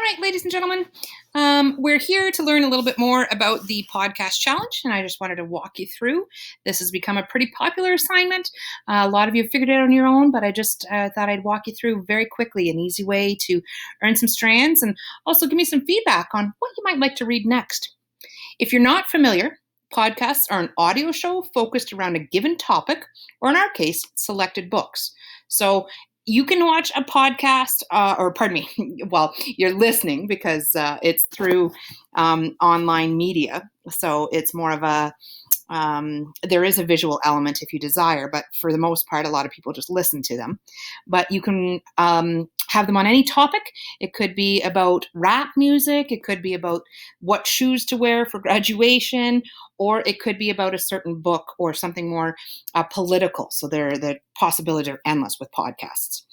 right, ladies and gentlemen, we're here to learn a little bit more about the podcast challenge, and I just wanted to walk you through. This has become a pretty popular assignment. A lot of you have figured it out on your own, but I just thought I'd walk you through very quickly an easy way to earn some strands and also give me some feedback on what you might like to read next. If you're not familiar, podcasts are an audio show focused around a given topic, or in our case, selected books. So you can watch a podcast, well, you're listening because it's through online media. So it's more of there is a visual element if you desire, but for the most part, a lot of people just listen to them. But you can have them on any topic. It could be about rap music. It could be about what shoes to wear for graduation, or it could be about a certain book or something more political. So the possibilities are endless with podcasts.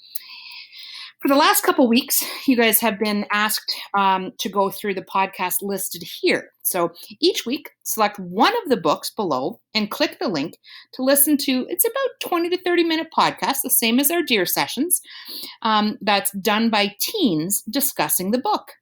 For the last couple weeks, you guys have been asked to go through the podcast listed here. So each week, select one of the books below and click the link to listen to. It's about 20 to 30 minute podcast, the same as our Dear Sessions, that's done by teens discussing the book.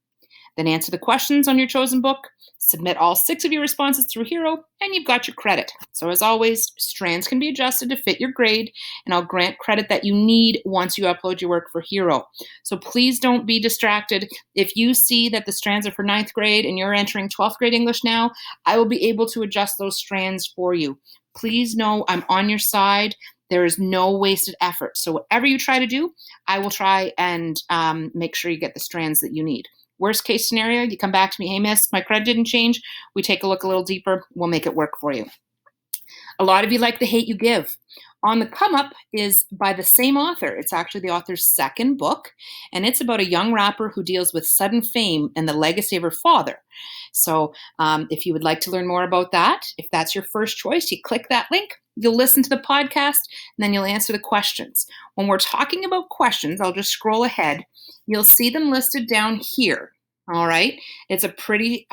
Then answer the questions on your chosen book, submit all 6 of your responses through Hero, and you've got your credit. So as always, strands can be adjusted to fit your grade, and I'll grant credit that you need once you upload your work for Hero. So please don't be distracted. If you see that the strands are for 9th grade and you're entering 12th grade English now, I will be able to adjust those strands for you. Please know I'm on your side. There is no wasted effort. So whatever you try to do, I will try and make sure you get the strands that you need. Worst case scenario, you come back to me, hey, miss, my credit didn't change. We take a look a little deeper. We'll make it work for you. A lot of you like The Hate U Give. On the Come Up is by the same author. It's actually the author's second book, and it's about a young rapper who deals with sudden fame and the legacy of her father. So if you would like to learn more about that, if that's your first choice, you click that link. You'll listen to the podcast, and then you'll answer the questions. When we're talking about questions, I'll just scroll ahead. You'll see them listed down here. All right. It's a pretty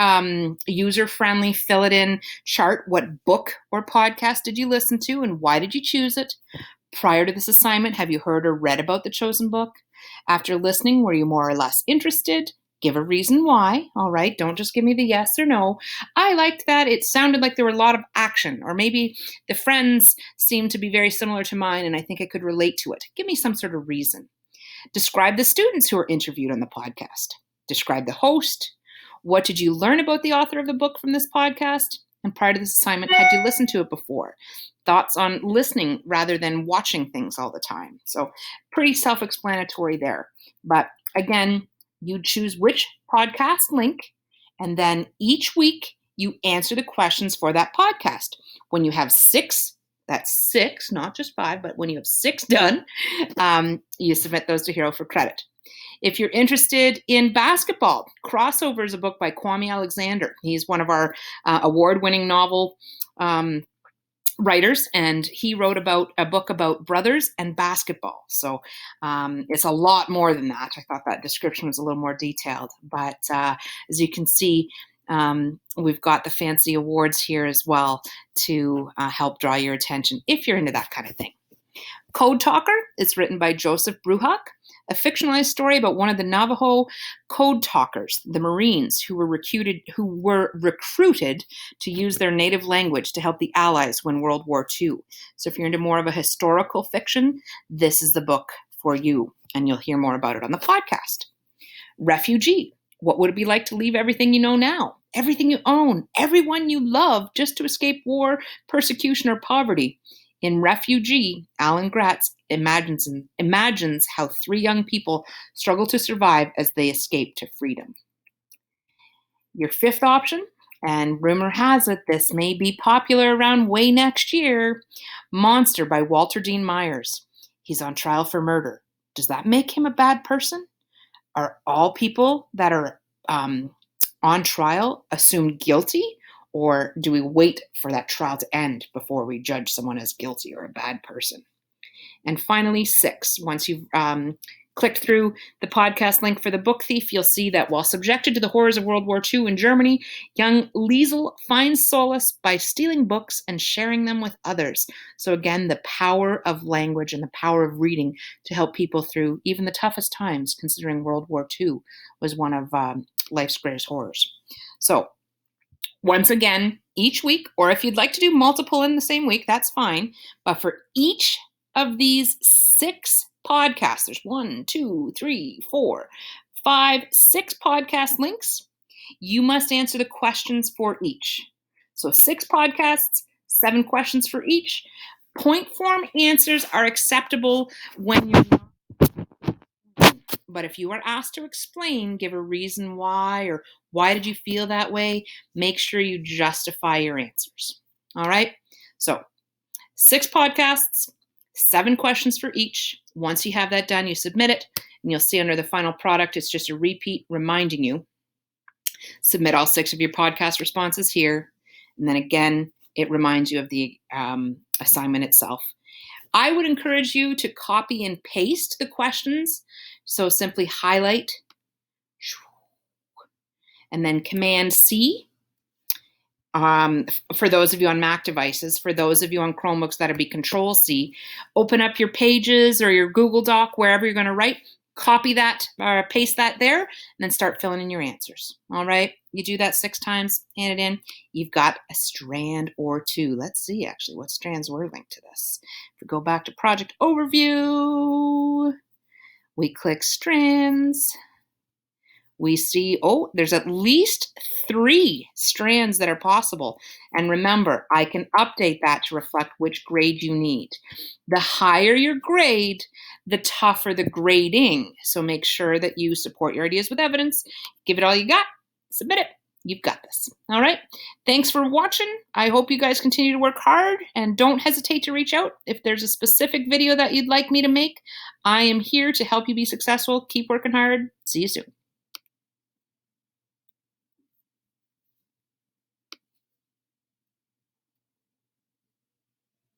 user-friendly fill-it-in chart. What book or podcast did you listen to, and why did you choose it? Prior to this assignment, have you heard or read about the chosen book? After listening, were you more or less interested? Give a reason why. All right. Don't just give me the yes or no. I liked that. It sounded like there were a lot of action, or maybe the friends seemed to be very similar to mine, and I think I could relate to it. Give me some sort of reason. Describe the students who were interviewed on the podcast. Describe the host. What did you learn about the author of the book from this podcast? And prior to this assignment, had you listened to it before? Thoughts on listening rather than watching things all the time. So pretty self-explanatory there. But again, you choose which podcast link, and then each week you answer the questions for that podcast. When you have 6, that's 6, not just 5, but when you have 6 done, you submit those to Hero for credit. If you're interested in basketball, Crossover is a book by Kwame Alexander. He's one of our award-winning novel writers, and he wrote about a book about brothers and basketball. So it's a lot more than that. I thought that description was a little more detailed. But as you can see, we've got the fancy awards here as well to help draw your attention if you're into that kind of thing. Code Talker is written by Joseph Bruhak, a fictionalized story about one of the Navajo code talkers, the Marines, who were recruited to use their native language to help the Allies win World War II. So if you're into more of a historical fiction, this is the book for you, and you'll hear more about it on the podcast. Refugee. What would it be like to leave everything you know now, everything you own, everyone you love, just to escape war, persecution, or poverty? In Refugee, Alan Gratz imagines how 3 young people struggle to survive as they escape to freedom. Your 5th option, and rumor has it this may be popular around way next year, Monster by Walter Dean Myers. He's on trial for murder. Does that make him a bad person? Are all people that are on trial assumed guilty? Or do we wait for that trial to end before we judge someone as guilty or a bad person? And finally, 6, once you've click through the podcast link for The Book Thief, you'll see that while subjected to the horrors of World War II in Germany, young Liesel finds solace by stealing books and sharing them with others. So again, the power of language and the power of reading to help people through even the toughest times, considering World War II was one of life's greatest horrors. So once again, each week, or if you'd like to do multiple in the same week, that's fine. But for each of these 6 podcasts, there's 1, 2, 3, 4, 5, 6 podcast links. You must answer the questions for each. So 6 podcasts, 7 questions for each. Point form answers are acceptable when you're not. But if you are asked to explain, give a reason why, or why did you feel that way, make sure you justify your answers. All right? So 6 podcasts, 7 questions for each. Once you have that done, you submit it, and you'll see under the final product, it's just a repeat reminding you. Submit all 6 of your podcast responses here. And then again, it reminds you of the assignment itself. I would encourage you to copy and paste the questions. So simply highlight and then Command C. For those of you on Mac devices, for those of you on Chromebooks, that'll be Control C. Open up your Pages or your Google Doc, wherever you're going to write. Copy that or paste that there, and then start filling in your answers. All right, you do that 6 times, hand it in. You've got a strand or 2. Let's see actually what strands were linked to this. If we go back to Project Overview, we click Strands. We see, there's at least 3 strands that are possible. And remember, I can update that to reflect which grade you need. The higher your grade, the tougher the grading. So make sure that you support your ideas with evidence. Give it all you got. Submit it. You've got this. All right. Thanks for watching. I hope you guys continue to work hard, and don't hesitate to reach out. If there's a specific video that you'd like me to make, I am here to help you be successful. Keep working hard. See you soon.